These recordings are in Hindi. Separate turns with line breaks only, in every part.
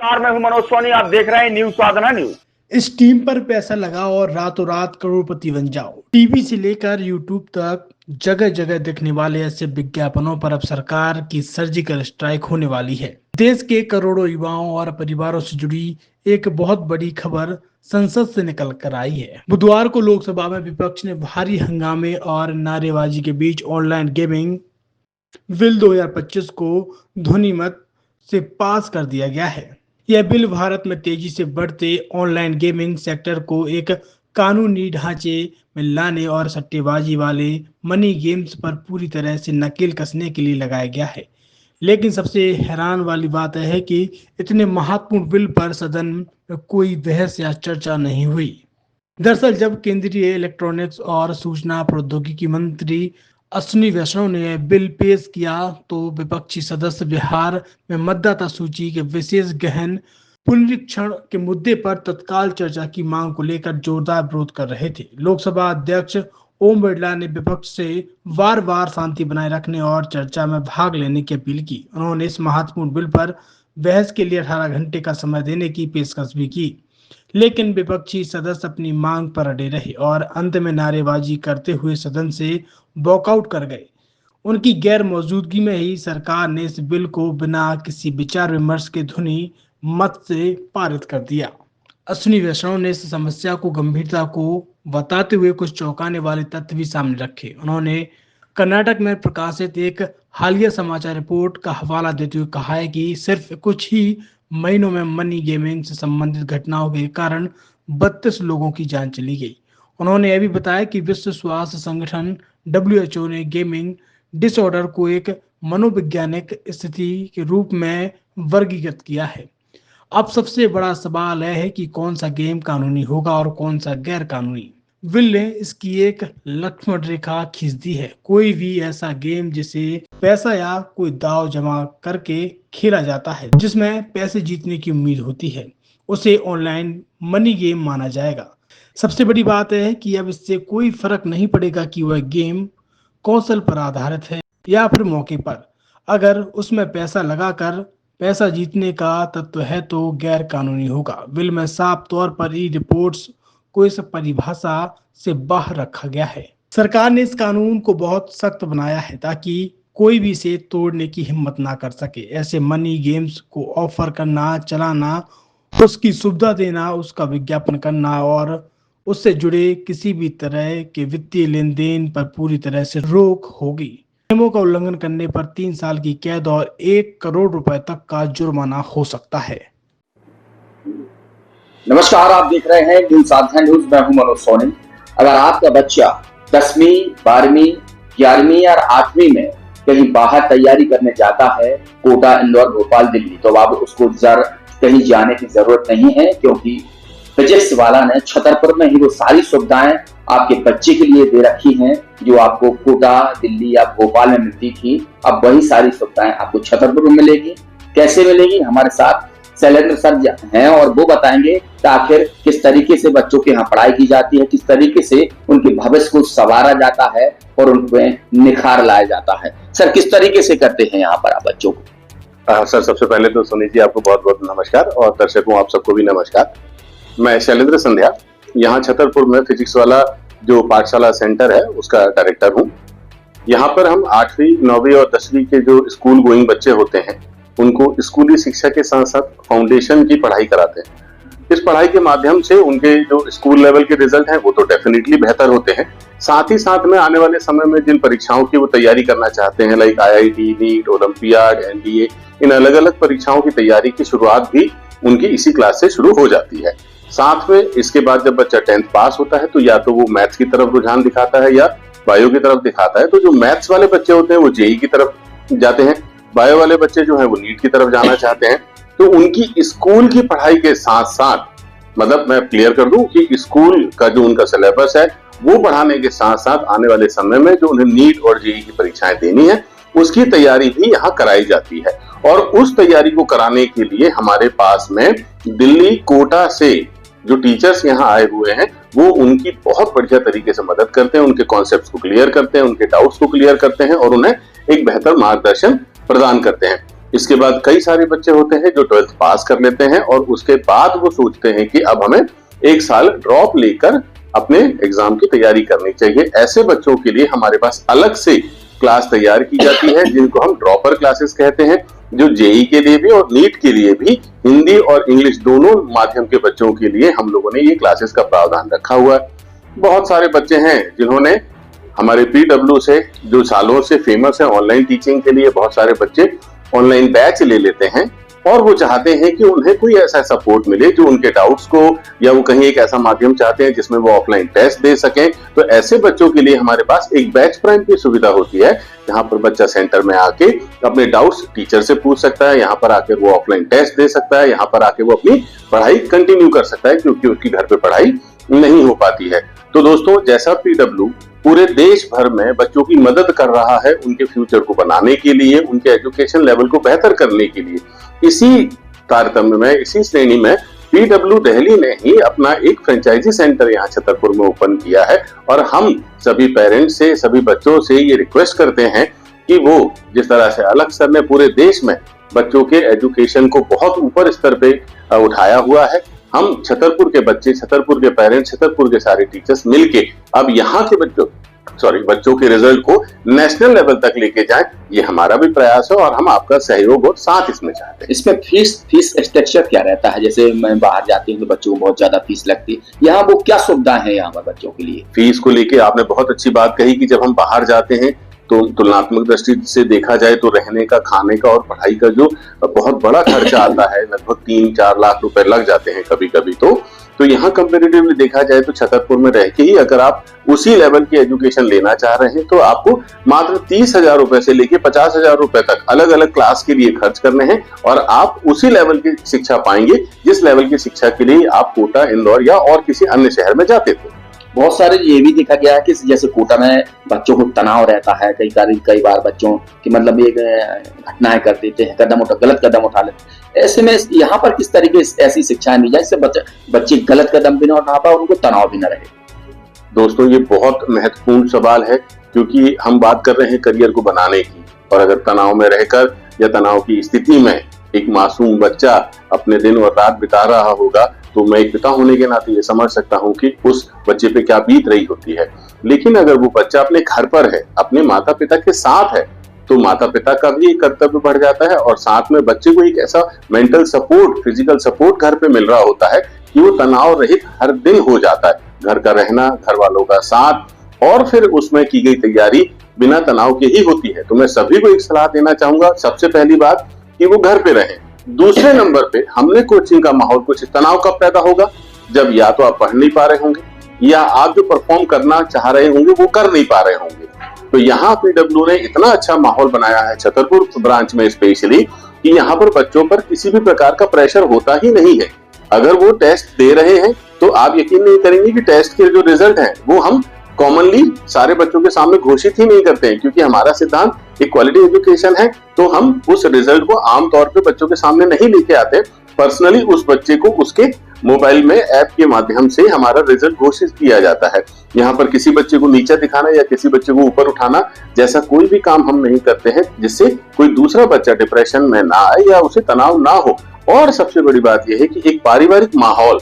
नमस्कार, मैं हूं मनोज सोनी। आप देख रहे हैं न्यूज साधना न्यूज।
इस टीम पर पैसा लगाओ और रातों रात करोड़पति बन जाओ। टीवी से लेकर यूट्यूब तक जगह जगह दिखने वाले ऐसे विज्ञापनों पर अब सरकार की सर्जिकल स्ट्राइक होने वाली है। देश के करोड़ों युवाओं और परिवारों से जुड़ी एक बहुत बड़ी खबर संसद से निकल कर आई है। बुधवार को लोकसभा में विपक्ष ने भारी हंगामे और नारेबाजी के बीच ऑनलाइन गेमिंग बिल 2025 को ध्वनिमत से पास कर दिया गया है। यह बिल भारत में तेजी से बढ़ते ऑनलाइन गेमिंग सेक्टर को एक कानूनी ढांचे में लाने और सट्टेबाजी वाले मनी गेम्स पर पूरी तरह से नकेल कसने के लिए लगाया गया है। लेकिन सबसे हैरान वाली बात है कि इतने महत्वपूर्ण बिल पर सदन में कोई बहस या चर्चा नहीं हुई। दरअसल जब केंद्रीय इलेक्ट्रॉनिक्स और सूचना प्रौद्योगिकी मंत्री अश्विनी वैष्णव ने बिल पेश किया तो विपक्षी सदस्य बिहार में मतदाता सूची के विशेष गहन पुनरीक्षण के मुद्दे पर तत्काल चर्चा की मांग को लेकर जोरदार विरोध कर रहे थे। लोकसभा अध्यक्ष ओम बिरला ने विपक्ष से बार बार शांति बनाए रखने और चर्चा में भाग लेने की अपील की। उन्होंने इस महत्वपूर्ण बिल पर बहस के लिए 18 घंटे का समय देने की पेशकश भी की, लेकिन विपक्षी सदस्य अपनी मांग पर अड़े रहे और अंत में नारेबाजी करते हुए सदन से वॉकआउट कर गए। उनकी गैर मौजूदगी में ही सरकार ने इस बिल को बिना किसी विचार विमर्श के ध्वनि मत से पारित कर दिया। अश्विनी वैष्णव ने इस समस्या को गंभीरता को बताते हुए कुछ चौंकाने वाले तथ्य भी सामने रखे। उन्होंने कर्नाटक में प्रकाशित एक हालिया समाचार रिपोर्ट का हवाला देते हुए कहा है कि सिर्फ कुछ ही महीनों में मनी गेमिंग से संबंधित घटनाओं के कारण 32 लोगों की जान चली गई। उन्होंने यह भी बताया कि विश्व स्वास्थ्य संगठन WHO ने गेमिंग डिसऑर्डर को एक मनोवैज्ञानिक स्थिति के रूप में वर्गीकृत किया है। अब सबसे बड़ा सवाल यह है कि कौन सा गेम कानूनी होगा और कौन सा गैर कानूनी। बिल ने इसकी एक लक्ष्मण रेखा खींच दी है। कोई भी ऐसा गेम जिसे पैसा या कोई दाव जमा करके खेला जाता है, जिसमें पैसे जीतने की उम्मीद होती है, उसे ऑनलाइन मनी गेम माना जाएगा। सबसे बड़ी बात यह है कि अब इससे कोई फर्क नहीं पड़ेगा कि वह गेम कौशल पर आधारित है या फिर मौके पर। अगर उसमें पैसा लगाकर पैसा जीतने का तत्व है तो गैर कानूनी होगा। बिल में साफ तौर पर ई रिपोर्ट्स को इस परिभाषा से बाहर रखा गया है। सरकार ने इस कानून को बहुत सख्त बनाया है ताकि कोई भी इसे तोड़ने की हिम्मत ना कर सके। ऐसे मनी गेम्स को ऑफर करना, चलाना, उसकी सुविधा देना, उसका विज्ञापन करना और उससे जुड़े किसी भी तरह के वित्तीय लेन देन पर पूरी तरह से रोक होगी। नियमों का उल्लंघन करने पर 3 साल की कैद और 1 करोड़ रुपए तक का जुर्माना हो सकता है।
नमस्कार, आप देख रहे हैं न्यूज साधना न्यूज। मैं हूं मनोज सोनी। अगर आपका बच्चा 10वीं, 12वीं, 11वीं या 8वीं में कहीं बाहर तैयारी करने जाता है, कोटा, इंदौर, भोपाल, दिल्ली, तो अब उसको कहीं जाने की जरूरत नहीं है, क्योंकि फिजिक्स वाला ने छतरपुर में ही वो सारी सुविधाएं आपके बच्चे के लिए दे रखी हैं जो आपको कोटा, दिल्ली या भोपाल में मिलती थी। अब वही सारी सुविधाएं आपको छतरपुर में मिलेगी। कैसे मिलेगी? हमारे साथ शैलेंद्र सर हैं और वो बताएंगे कि आखिर किस तरीके से बच्चों के यहाँ पढ़ाई की जाती है, किस तरीके से उनके भविष्य को संवारा जाता है और उनमें निखार लाया जाता है। सर, किस तरीके से करते हैं यहाँ पर आप बच्चों को?
सर, सबसे पहले तो सुनील जी आपको बहुत बहुत नमस्कार और दर्शकों आप सबको भी नमस्कार। मैं शैलेंद्र संध्या, यहाँ छतरपुर में फिजिक्स वाला जो पाठशाला सेंटर है उसका डायरेक्टर हूँ। यहाँ पर हम 8वीं, 9वीं और 10वीं के जो स्कूल गोइंग बच्चे होते हैं उनको स्कूली शिक्षा के साथ साथ फाउंडेशन की पढ़ाई कराते हैं। इस पढ़ाई के माध्यम से उनके जो स्कूल लेवल के रिजल्ट हैं वो तो डेफिनेटली बेहतर होते हैं। साथ ही साथ में आने वाले समय में जिन परीक्षाओं की वो तैयारी करना चाहते हैं, like IIT, NEET, olympiad, NDA, इन अलग अलग परीक्षाओं की तैयारी की शुरुआत भी उनकी इसी क्लास से शुरू हो जाती है। साथ में इसके बाद जब बच्चा 10th पास होता है तो या तो वो मैथ्स की तरफ रुझान दिखाता है या बायो की तरफ दिखाता है। तो जो मैथ्स वाले बच्चे होते हैं वो JEE की तरफ जाते हैं, बायो वाले बच्चे जो हैं वो नीट की तरफ जाना चाहते हैं। तो उनकी स्कूल की पढ़ाई के साथ साथ, मतलब मैं क्लियर कर दूं कि स्कूल का जो उनका सिलेबस है वो पढ़ाने के साथ साथ आने वाले समय में जो उन्हें नीट और JEE की परीक्षाएं देनी है उसकी तैयारी भी यहाँ कराई जाती है। और उस तैयारी को कराने के लिए हमारे पास में दिल्ली, कोटा से जो टीचर्स यहाँ आए हुए हैं वो उनकी बहुत बढ़िया तरीके से मदद करते हैं, उनके कॉन्सेप्ट्स को क्लियर करते हैं, उनके डाउट्स को क्लियर करते हैं और उन्हें एक बेहतर मार्गदर्शन प्रदान करते हैं। इसके बाद कई सारे बच्चे होते हैं जो 12th पास कर लेते हैं और उसके बाद वो सोचते हैं कि अब हमें एक साल ड्रॉप लेकर अपने एग्जाम की तैयारी करनी चाहिए। ऐसे बच्चों के लिए हमारे पास अलग से क्लास तैयार की जाती है जिनको हम ड्रॉपर क्लासेस कहते हैं, जो जेई के लिए भी और नीट के लिए भी हिंदी और इंग्लिश दोनों माध्यम के बच्चों के लिए हम लोगों ने ये क्लासेस का प्रावधान रखा हुआ है। बहुत सारे बच्चे हैं जिन्होंने हमारे पीडब्ल्यू से, जो सालों से फेमस है ऑनलाइन टीचिंग के लिए, बहुत सारे बच्चे ऑनलाइन बैच ले लेते हैं और वो चाहते हैं कि उन्हें कोई ऐसा सपोर्ट मिले जो उनके डाउट्स को, या वो कहीं एक ऐसा माध्यम चाहते हैं जिसमें वो ऑफलाइन टेस्ट दे सकें। तो ऐसे बच्चों के लिए हमारे पास एक बैच प्राइम की सुविधा होती है, जहां पर बच्चा सेंटर में आके अपने डाउट्स टीचर से पूछ सकता है, यहाँ पर आके वो ऑफलाइन टेस्ट दे सकता है, यहाँ पर आके वो अपनी पढ़ाई कंटिन्यू कर सकता है क्योंकि उसकी घर पे पढ़ाई नहीं हो पाती है। तो दोस्तों, जैसा पीडब्ल्यू पूरे देश भर में बच्चों की मदद कर रहा है उनके फ्यूचर को बनाने के लिए, उनके एजुकेशन लेवल को बेहतर करने के लिए, इसी तारतम्य में, इसी श्रेणी में पीडब्ल्यू दिल्ली ने ही अपना एक फ्रेंचाइजी सेंटर यहाँ छतरपुर में ओपन किया है। और हम सभी पेरेंट्स से, सभी बच्चों से ये रिक्वेस्ट करते हैं कि वो जिस तरह से अलग सर ने पूरे देश में बच्चों के एजुकेशन को बहुत ऊपर स्तर पे उठाया हुआ है, हम छतरपुर के बच्चे, छतरपुर के पेरेंट्स, छतरपुर के सारे टीचर्स मिलके अब यहाँ के बच्चों के रिजल्ट को नेशनल लेवल तक लेके जाएं, ये हमारा भी प्रयास है और हम आपका सहयोग और साथ इसमें चाहते हैं।
इसमें फीस स्ट्रक्चर क्या रहता है? जैसे मैं बाहर जाती हूँ तो बच्चों को बहुत ज्यादा फीस लगती है, यहाँ वो क्या सुविधाएं हैं यहाँ पर बच्चों के लिए?
फीस को लेके आपने बहुत अच्छी बात कही कि जब हम बाहर जाते हैं तो तुलनात्मक दृष्टि से देखा जाए तो रहने का, खाने का और पढ़ाई का जो बहुत बड़ा खर्चा आता है, लगभग 3-4 लाख रुपए लग जाते हैं कभी कभी। तो यहाँ कंपेरेटिवली देखा जाए तो छतरपुर में रह के ही अगर आप उसी लेवल की एजुकेशन लेना चाह रहे हैं तो आपको मात्र 30,000 रुपए से लेके 50,000 रुपए तक अलग अलग क्लास के लिए खर्च करने हैं और आप उसी लेवल की शिक्षा पाएंगे जिस लेवल की शिक्षा के लिए आप कोटा, इंदौर या और किसी अन्य शहर में जाते थे।
बहुत सारे ये भी देखा गया है कि जैसे कोटा में बच्चों को तनाव रहता है, कई बार बच्चों की मतलब ये घटनाएं कर देते हैं, गलत कदम उठा लेते हैं। ऐसे में यहाँ पर किस तरीके से ऐसी शिक्षाएं दी जाए जिससे बच्चे गलत कदम भी ना उठा पाए और उनको तनाव भी ना रहे?
दोस्तों, ये बहुत महत्वपूर्ण सवाल है क्योंकि हम बात कर रहे हैं करियर को बनाने की, और अगर तनाव में रहकर या तनाव की स्थिति में एक मासूम बच्चा अपने दिन और रात बिता रहा होगा तो मैं एक पिता होने के नाते ये समझ सकता हूँ कि उस बच्चे पे क्या बीत रही होती है। लेकिन अगर वो बच्चा अपने घर पर है, अपने माता पिता के साथ है, तो माता पिता का भी एक कर्तव्य बढ़ जाता है और साथ में बच्चे को एक ऐसा मेंटल सपोर्ट, फिजिकल सपोर्ट घर पे मिल रहा होता है कि वो तनाव रहित हर दिन हो जाता है। घर का रहना, घर वालों का साथ और फिर उसमें की गई तैयारी बिना तनाव के ही होती है। तो मैं सभी को एक सलाह देना चाहूंगा, सबसे पहली बात कि वो घर पे रहें। दूसरे नंबर पे हमने कोचिंग का माहौल, कुछ तनाव कब पैदा होगा? जब या तो आप पढ़ नहीं पा रहे होंगे या आप जो परफॉर्म करना चाह रहे होंगे वो कर नहीं पा रहे होंगे। तो यहाँ पीडब्ल्यू ने इतना अच्छा माहौल बनाया है छतरपुर ब्रांच में स्पेशली कि यहाँ पर बच्चों पर किसी भी प्रकार का प्रेशर होता ही नहीं है। अगर वो टेस्ट दे रहे हैं तो आप यकीन नहीं करेंगे कि टेस्ट के जो रिजल्ट हैं वो हम कॉमनली सारे बच्चों के सामने घोषित ही नहीं करते हैं, क्योंकि हमारा सिद्धांत एक क्वालिटी एजुकेशन है। तो हम उस रिजल्ट को आमतौर पे बच्चों के सामने नहीं लेके आते, पर्सनली उस बच्चे को उसके मोबाइल में ऐप के माध्यम से हमारा रिजल्ट घोषित किया जाता है। यहाँ पर किसी बच्चे को नीचा दिखाना या किसी बच्चे को ऊपर उठाना जैसा कोई भी काम हम नहीं करते हैं जिससे कोई दूसरा बच्चा डिप्रेशन में ना आए या उसे तनाव ना हो। और सबसे बड़ी बात यह है कि एक पारिवारिक माहौल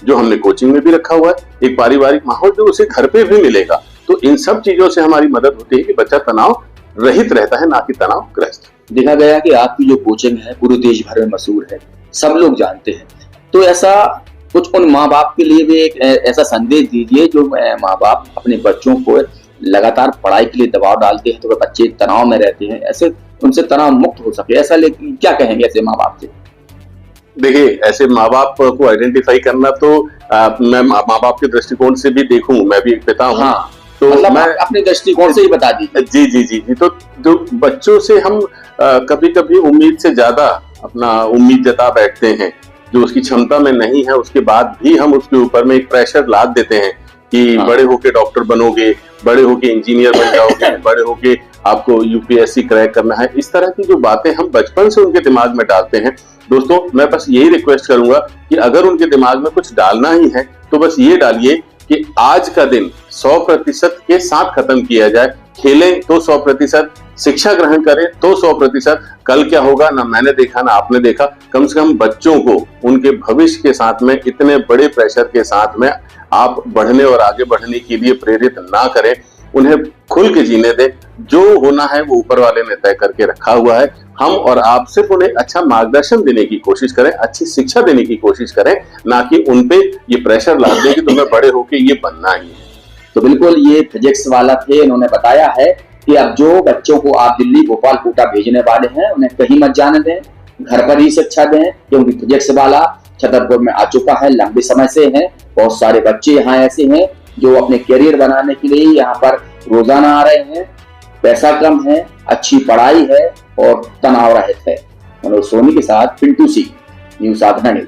जो हमने कोचिंग में भी रखा हुआ है, एक पारिवारिक माहौल जो उसे घर पे भी मिलेगा। तो इन सब चीजों से हमारी मदद होती है कि बच्चा तनाव रहित रहता है, ना कि तनावग्रस्त।
देखा गया कि आपकी जो कोचिंग है पूरे देश भर में मशहूर है, सब लोग जानते हैं। तो ऐसा कुछ उन माँ बाप के लिए भी एक ऐसा संदेश दीजिए जो माँ बाप अपने बच्चों को लगातार पढ़ाई के लिए दबाव डालते हैं तो वे बच्चे तनाव में रहते हैं, ऐसे उनसे तनाव मुक्त हो सके, ऐसा क्या कहेंगे ऐसे माँ बाप से?
देखिए, ऐसे माँ बाप को आइडेंटिफाई करना तो मैं माँ बाप के दृष्टिकोण से भी देखूं, मैं भी एक पिता हूँ।
हाँ,
तो
मतलब
मैं
अपने दृष्टिकोण से ही बता दीजिए।
जी जी जी जी। तो जो बच्चों से हम कभी कभी उम्मीद से ज्यादा अपना उम्मीद जता बैठते हैं जो उसकी क्षमता में नहीं है, उसके बाद भी हम उसके ऊपर में एक प्रेशर लाद देते हैं कि बड़े होके डॉक्टर बनोगे, बड़े होके इंजीनियर बन जाओगे, बड़े होके आपको यूपीएससी क्रैक करना है। इस तरह की जो बातें हम बचपन से उनके दिमाग में डालते हैं, दोस्तों मैं बस यही रिक्वेस्ट करूंगा कि अगर उनके दिमाग में कुछ डालना ही है तो बस ये डालिए कि आज का दिन 100% के साथ खत्म किया जाए। खेलें तो 100%, शिक्षा ग्रहण करें तो 100%। कल क्या होगा ना मैंने देखा ना आपने देखा। कम से कम बच्चों को उनके भविष्य के साथ में इतने बड़े प्रेशर के साथ में आप बढ़ने और आगे बढ़ने के लिए प्रेरित ना करें, उन्हें खुल के जीने दें। जो होना है वो ऊपर वाले ने तय करके रखा हुआ है। हम और आप सिर्फ उन्हें अच्छा मार्गदर्शन देने की कोशिश करें, अच्छी शिक्षा देने की कोशिश करें, ना कि उनपे ये प्रेशर ला दें कि तुम्हें बड़े होके ये बनना ही है।
तो बिल्कुल ये फिजिक्स वाला थे, इन्होंने बताया है कि अब जो बच्चों को आप दिल्ली, भोपाल, कोटा भेजने वाले हैं उन्हें कहीं मत जाने दें, घर पर ही शिक्षा दें, क्योंकि फिजिक्स वाला छतरपुर में आ चुका है, लंबे समय से है। बहुत सारे बच्चे यहाँ ऐसे हैं जो अपने करियर बनाने के लिए यहाँ पर रोजाना आ रहे हैं। पैसा कम है, अच्छी पढ़ाई है और तनाव रहित है। मनोज सोनी के साथ पिंटू सिंह, न्यूज़ साधना न्यूज़।